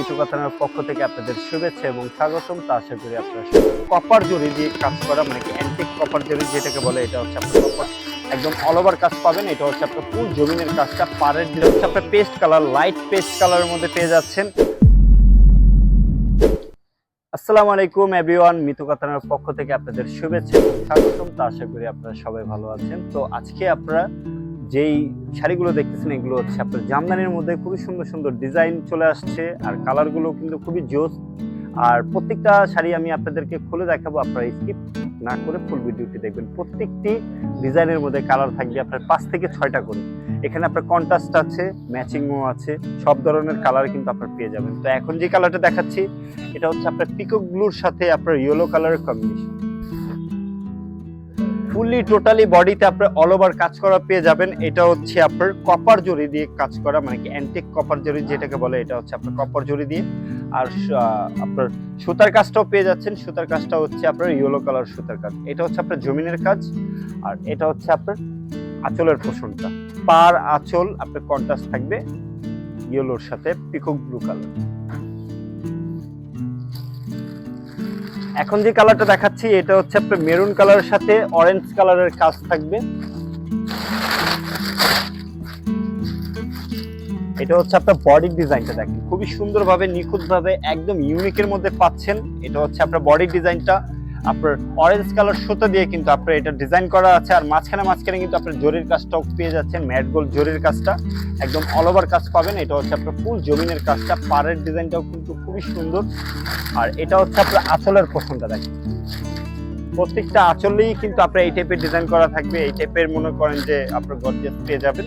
মিতু কাতানার পক্ষ থেকে আপনাদের শুভেচ্ছা এবং স্বাগতম। তা আশা করি আপনারা কপার জরি দিয়ে কাজ করা, মানে কি অ্যান্টিক কপার জরি যেটাকে বলে, এটা হচ্ছে আপনার কপার একদম অল ওভার কাজ পাবেন। এটা হচ্ছে আপনার ফুল জমিনের কাজটা, পাড়ের দিলে হচ্ছে আপনার পেস্ট কালার, লাইট পেস্ট কালারের মধ্যে পেয়ে যাচ্ছেন। আসসালামু আলাইকুম এভরিওয়ান, মিতু কাতানার পক্ষ থেকে আপনাদের শুভেচ্ছা এবং স্বাগতম। তা আশা করি আপনারা সবাই ভালো আছেন। তো আজকে আপনারা যেই শাড়িগুলো দেখতেছেন এগুলো হচ্ছে আপনার জামদানির মধ্যে খুবই সুন্দর সুন্দর ডিজাইন চলে আসছে, আর কালারগুলো কিন্তু খুবই জোস। আর প্রত্যেকটা শাড়ি আমি আপনাদেরকে খুলে দেখাবো, আপনারা স্কিপ না করে ফুল ভিডিওটি দেখবেন। প্রত্যেকটি ডিজাইনের মধ্যে কালার থাকবে আপনার 5 থেকে 6টা করে। এখানে আপনার কন্ট্রাস্ট আছে, ম্যাচিংও আছে, সব ধরনের কালার কিন্তু আপনার পেয়ে যাবেন। তো এখন যে কালারটা দেখাচ্ছি এটা হচ্ছে আপনার পিকক ব্লুর সাথে আপনার ইয়েলো কালারের কম্বিনেশন। ফুললি টোটালি বডিতে আপনার অল ওভার কাজ করা পেয়ে যাবেন। এটা হচ্ছে আপনার কপার জরি দিয়ে কাজ করা, মানে কি অ্যান্টিক কপার জরি যেটাকে বলে, এটা হচ্ছে আপনার কপার জরি দিয়ে। আর আপনার সুতার কাজটাও পেয়ে যাচ্ছেন। সুতার কাজটা হচ্ছে আপনার ইয়েলো কালার সুতার কাজ। এটা হচ্ছে আপনার জমিনের কাজ, আর এটা হচ্ছে আপনার আঁচলের পোষণটা। পার আঁচল আপনার কন্ট্রাস্ট থাকবে ইয়েলোর সাথে পিকক ব্লু কালার। এখন যে কালারটা দেখাচ্ছি এটা হচ্ছে আপনার মেরুন কালারের সাথে অরেঞ্জ কালারের কাজ থাকবে। এটা হচ্ছে আপনার বডি ডিজাইনটা দেখেন, খুবই সুন্দরভাবে নিখুঁতভাবে একদম ইউনিকের মধ্যে পাচ্ছেন। এটা হচ্ছে আপনার বডি ডিজাইনটা আপনার অরেঞ্জ কালার সুতা দিয়ে কিন্তু আপনার এটা ডিজাইন করা আছে। আর মাঝখানে কিন্তু আপনার জরির কাজটাও পেয়ে যাচ্ছেন, ম্যাট গোল্ড জরির কাজটা একদম অল ওভার কাজ পাবেন। এটা হচ্ছে আপনার ফুল জমিনের কাজটা, পাড়ের ডিজাইনটাও কিন্তু খুবই সুন্দর। আর এটা হচ্ছে আপনার আঁচলের পোষণটা দেখেন, প্রত্যেকটা আঁচলেই কিন্তু আপনার এই টাইপের ডিজাইন করা থাকবে। এই টাইপের মনে করেন যে আপনার গর্জিয়াস পেয়ে যাবেন।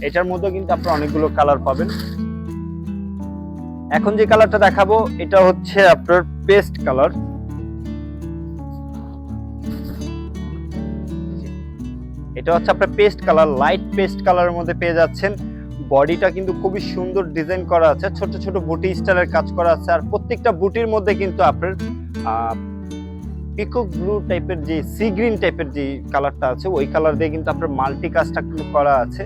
এটার মধ্যে কিন্তু আপনার অনেকগুলো কালার পাবেন। এখন যে কালারটা দেখাবো এটা হচ্ছে আপনার পেস্ট কালার। এটা হচ্ছে আপনার পেস্ট কালার, লাইট পেস্ট কালারের মধ্যে পেয়ে যাচ্ছেন। বডিটা কিন্তু খুবই সুন্দর ডিজাইন করা আছে, ছোট ছোট বুটি স্টাইলের কাজ করা আছে। আর প্রত্যেকটা বুটির মধ্যে কিন্তু আপনার পিকক ব্লু টাইপের যে সি গ্রিন টাইপের যে কালারটা আছে ওই কালার দিয়ে কিন্তু আপনার মাল্টি কাজটা কিন্তু করা আছে,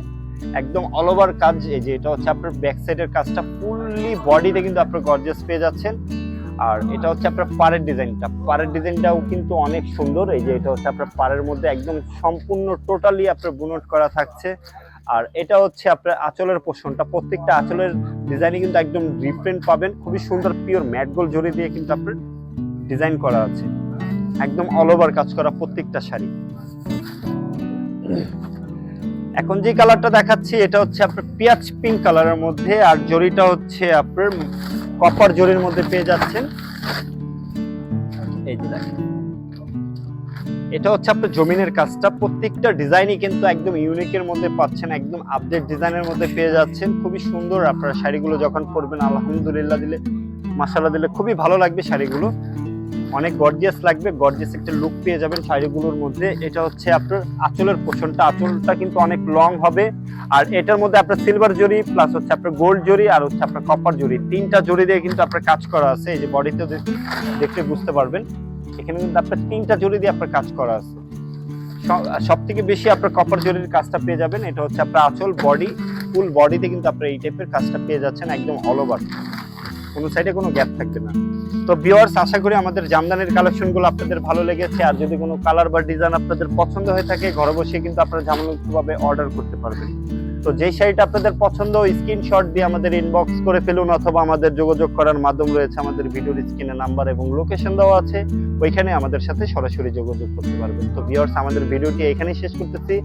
একদম অল ওভার কাজ। এই যে এটা হচ্ছে আপনার ব্যাক সাইডের কাজটা, ফুললি বডিতে কিন্তু আপনার গর্জিয়াস পেয়ে যাচ্ছেন। আর এটা হচ্ছে আপনার পাড়ের ডিজাইনটা, পাড়ের ডিজাইনটাও কিন্তু অনেক সুন্দর। এই যে এটা হচ্ছে আপনার পাড়ের মধ্যে একদম সম্পূর্ণ টোটালি আপনার বুনট করা থাকছে। আর এটা হচ্ছে আপনার আঁচলের পোষণটা, প্রত্যেকটা আঁচলের ডিজাইনে কিন্তু একদম ডিফারেন্ট পাবেন। খুবই সুন্দর পিওর ম্যাট গোল্ড জরি দিয়ে কিন্তু আপনার ডিজাইন করা আছে, একদম অল ওভার কাজ করা প্রত্যেকটা শাড়ি। এখন যে কালারটা দেখাচ্ছি এটা হচ্ছে আপনার পিয়াজ পিঙ্ক কালারের মধ্যে, আর জরিটা হচ্ছে আপনার কপার জরির মধ্যে পেয়ে যাচ্ছেন। এই যে দেখেন, এটা হচ্ছে আপনার জমিনের কাজটা, প্রত্যেকটা ডিজাইনই কিন্তু একদম ইউনিকের মধ্যে পাচ্ছেন, একদম আপডেট ডিজাইনের মধ্যে পেয়ে যাচ্ছেন। খুবই সুন্দর। আপনারা শাড়িগুলো যখন পরবেন আলহামদুলিল্লাহ দিলে, মাশাআল্লাহ দিলে খুবই ভালো লাগবে। শাড়িগুলো অনেক গর্জিয়াস লাগবে, গর্জিয়াস একটা লুক পেয়ে যাবেন শাড়িগুলোর মধ্যে। এটা হচ্ছে আপনার আঁচলের পোষণটা, আঁচলটা কিন্তু অনেক লং হবে। আর এটার মধ্যে আপনার সিলভার জরি প্লাস হচ্ছে আপনার গোল্ড জরি আর হচ্ছে আপনার কপার জরি, 3টা জরি দিয়ে কিন্তু আপনার কাজ করা আছে। এই যে বডিতে দেখতে বুঝতে পারবেন, এখানে কিন্তু আপনার 3টা জরি দিয়ে আপনার কাজ করা আছে। সব থেকে বেশি আপনার কপার জরির কাজটা পেয়ে যাবেন। এটা হচ্ছে আপনার আঁচল, বডি, ফুল বডিতে কিন্তু আপনার এই টাইপের কাজটা পেয়ে যাচ্ছেন, একদম অল ওভার, কোনো সাইডে কোনো গ্যাপ থাকবে না। তো ভিউয়ার্স, আশা করি আমাদের জামদানির কালেকশনগুলো আপনাদের ভালো লেগেছে। আর যদি কোনো কালার বা ডিজাইন আপনাদের পছন্দ হয়ে থাকে, ঘরে বসে কিন্তু আপনারা ঝামেলামুক্তভাবে অর্ডার করতে পারবেন। তো যেই শাড়িটা আপনাদের পছন্দ, স্ক্রিনশট দিয়ে আমাদের ইনবক্স করে ফেলুন, অথবা আমাদের যোগাযোগ করার মাধ্যম রয়েছে, আমাদের ভিডিওর স্ক্রিনে নাম্বার এবং লোকেশন দেওয়া আছে, ওইখানে আমাদের সাথে সরাসরি যোগাযোগ করতে পারবেন। তো ভিউয়ার্স, আমাদের ভিডিওটি এখানেই শেষ করতেছি।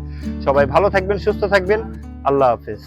সবাই ভালো থাকবেন, সুস্থ থাকবেন, আল্লাহ হাফেজ।